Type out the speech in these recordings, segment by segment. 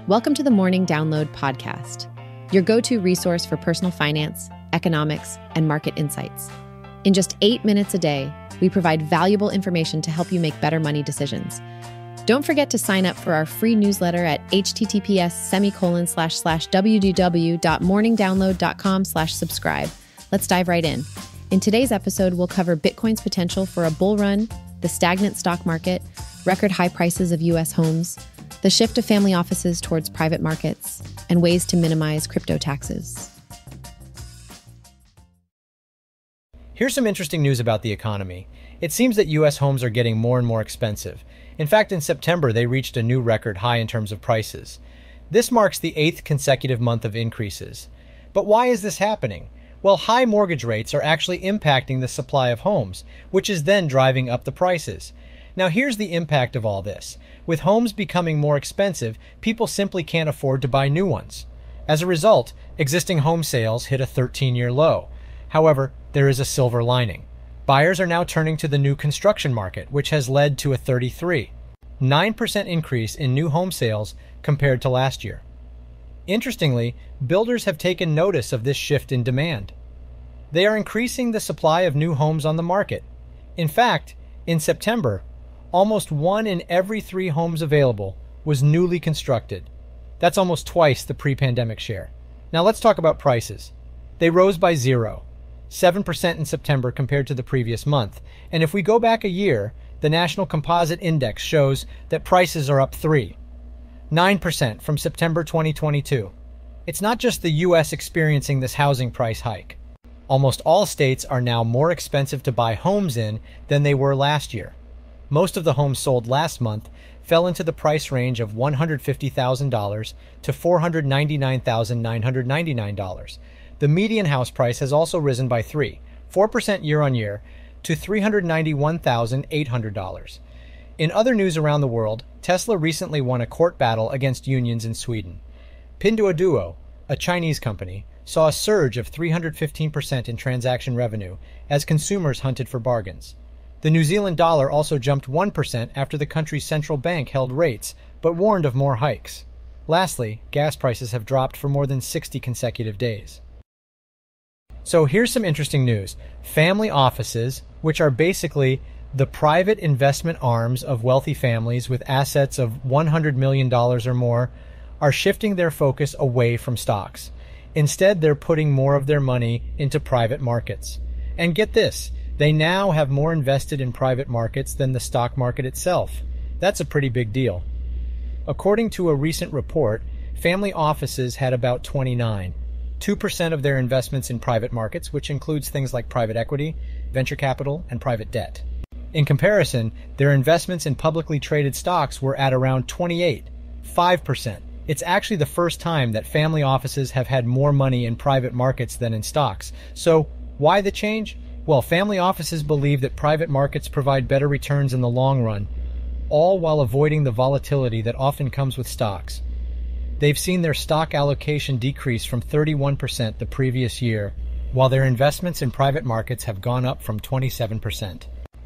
Welcome to the Morning Download podcast, your go-to resource for personal finance, economics, and market insights. In just 8 minutes a day, we provide valuable information to help you make better money decisions. Don't forget to sign up for our free newsletter at https://www.morningdownload.com/subscribe. Let's dive right in. In today's episode, we'll cover Bitcoin's potential for a bull run, the stagnant stock market, record high prices of U.S. homes, the shift of family offices towards private markets, and ways to minimize crypto taxes. Here's some interesting news about the economy. It seems that U.S. homes are getting more and more expensive. In fact, in September, they reached a new record high in terms of prices. This marks the 8th consecutive month of increases. But why is this happening? Well, high mortgage rates are actually impacting the supply of homes, which is then driving up the prices. Now, here's the impact of all this. With homes becoming more expensive, people simply can't afford to buy new ones. As a result, existing home sales hit a 13-year low. However, there is a silver lining. Buyers are now turning to the new construction market, which has led to a 9% increase in new home sales compared to last year. Interestingly, builders have taken notice of this shift in demand. They are increasing the supply of new homes on the market. In fact, in September, almost 1 in every 3 homes available was newly constructed. That's almost twice the pre-pandemic share. Now let's talk about prices. They rose by 7% in September compared to the previous month. And if we go back a year, the National Composite Index shows that prices are up 9% from September 2022. It's not just the U.S. experiencing this housing price hike. Almost all states are now more expensive to buy homes in than they were last year. Most of the homes sold last month fell into the price range of $150,000 to $499,999. The median house price has also risen by 4% year-on-year to $391,800. In other news around the world, Tesla recently won a court battle against unions in Sweden. Pinduoduo, a Chinese company, saw a surge of 315% in transaction revenue as consumers hunted for bargains. The New Zealand dollar also jumped 1% after the country's central bank held rates, but warned of more hikes. Lastly, gas prices have dropped for more than 60 consecutive days. So here's some interesting news. Family offices, which are basically the private investment arms of wealthy families with assets of $100 million or more, are shifting their focus away from stocks. Instead, they're putting more of their money into private markets. And get this, they now have more invested in private markets than the stock market itself. That's a pretty big deal. According to a recent report, family offices had about 2% of their investments in private markets, which includes things like private equity, venture capital, and private debt. In comparison, their investments in publicly traded stocks were at around 5%. It's actually the first time that family offices have had more money in private markets than in stocks. So, why the change? Well, family offices believe that private markets provide better returns in the long run, all while avoiding the volatility that often comes with stocks. They've seen their stock allocation decrease from 31% the previous year, while their investments in private markets have gone up from 27%.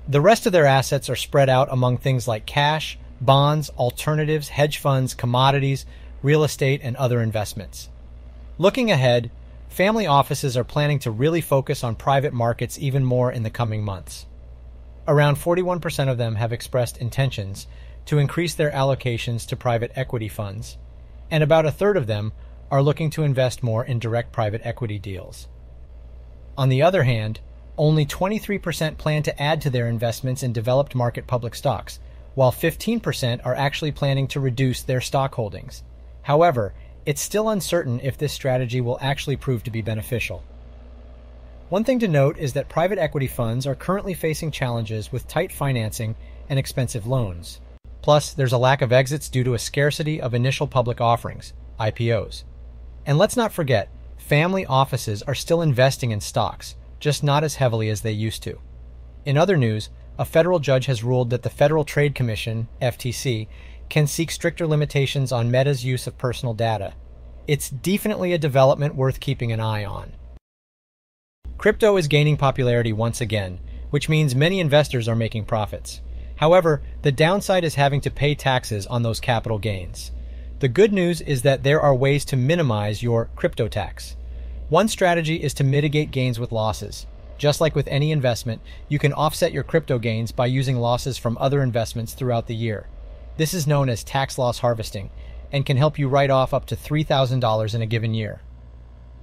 The rest of their assets are spread out among things like cash, bonds, alternatives, hedge funds, commodities, real estate, and other investments. Looking ahead, family offices are planning to really focus on private markets even more in the coming months. Around 41% of them have expressed intentions to increase their allocations to private equity funds, and about a third of them are looking to invest more in direct private equity deals. On the other hand, only 23% plan to add to their investments in developed market public stocks, while 15% are actually planning to reduce their stock holdings. However, it's still uncertain if this strategy will actually prove to be beneficial. One thing to note is that private equity funds are currently facing challenges with tight financing and expensive loans. Plus, there's a lack of exits due to a scarcity of initial public offerings, IPOs. And let's not forget, family offices are still investing in stocks, just not as heavily as they used to. In other news, a federal judge has ruled that the Federal Trade Commission, FTC, can seek stricter limitations on Meta's use of personal data. It's definitely a development worth keeping an eye on. Crypto is gaining popularity once again, which means many investors are making profits. However, the downside is having to pay taxes on those capital gains. The good news is that there are ways to minimize your crypto tax. One strategy is to mitigate gains with losses. Just like with any investment, you can offset your crypto gains by using losses from other investments throughout the year. This is known as tax loss harvesting and can help you write off up to $3,000 in a given year.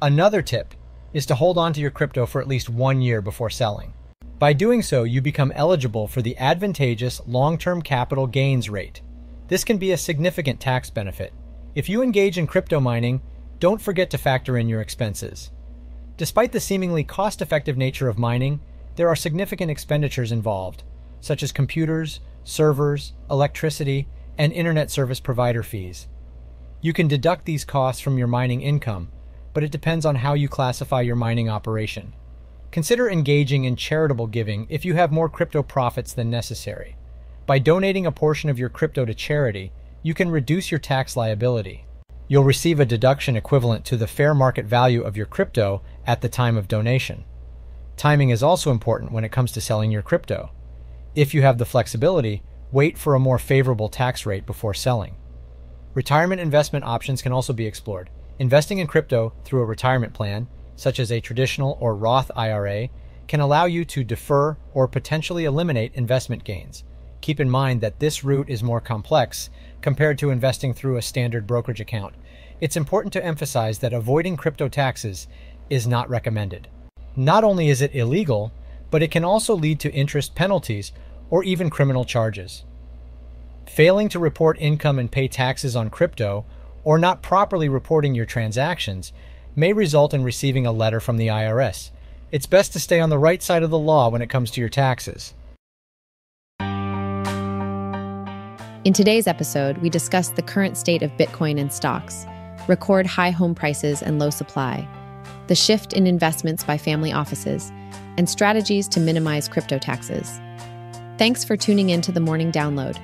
Another tip is to hold on to your crypto for at least 1 year before selling. By doing so, you become eligible for the advantageous long-term capital gains rate. This can be a significant tax benefit. If you engage in crypto mining, don't forget to factor in your expenses. Despite the seemingly cost-effective nature of mining, there are significant expenditures involved, such as computers, servers, electricity, and internet service provider fees. You can deduct these costs from your mining income, but it depends on how you classify your mining operation. Consider engaging in charitable giving if you have more crypto profits than necessary. By donating a portion of your crypto to charity, you can reduce your tax liability. You'll receive a deduction equivalent to the fair market value of your crypto at the time of donation. Timing is also important when it comes to selling your crypto. If you have the flexibility, wait for a more favorable tax rate before selling. Retirement investment options can also be explored. Investing in crypto through a retirement plan, such as a traditional or Roth IRA, can allow you to defer or potentially eliminate investment gains. Keep in mind that this route is more complex compared to investing through a standard brokerage account. It's important to emphasize that avoiding crypto taxes is not recommended. Not only is it illegal, but it can also lead to interest penalties or even criminal charges. Failing to report income and pay taxes on crypto, or not properly reporting your transactions, may result in receiving a letter from the IRS. It's best to stay on the right side of the law when it comes to your taxes. In today's episode, we discussed the current state of Bitcoin and stocks, record high home prices and low supply, the shift in investments by family offices, and strategies to minimize crypto taxes. Thanks for tuning in to the Morning Download,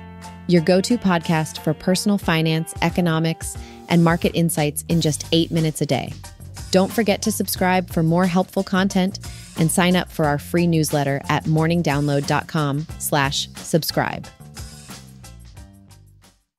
your go-to podcast for personal finance, economics, and market insights in just 8 minutes a day. Don't forget to subscribe for more helpful content and sign up for our free newsletter at morningdownload.com/subscribe.